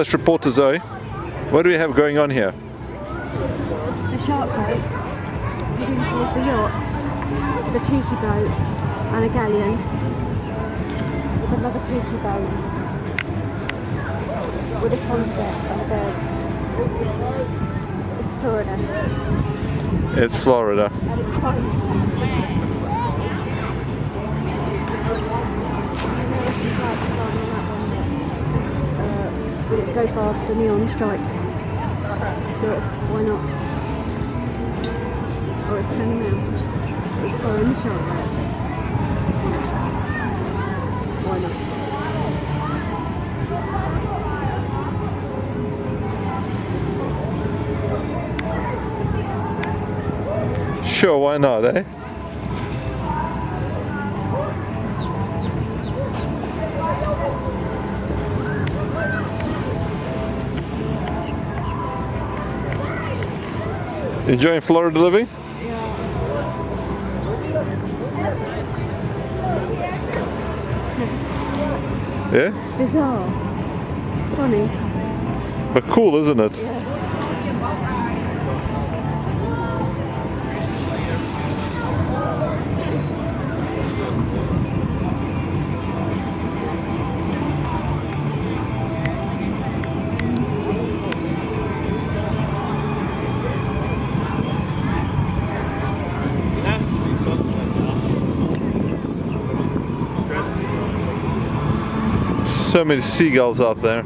English reporter Zoe. What do we have going on here? The shark boat heading towards the yachts, the Tiki boat and a Galleon with another Tiki boat with a sunset and the birds. It's Florida. It's Florida. And it's fun. Let's go faster, neon stripes. Sure, why not? Or it's turning around. It's following the shark boat. Why not? Sure, why not, eh? Enjoying Florida living? Yeah? It's bizarre. Funny. But cool, isn't it? Yeah. So many seagulls out there.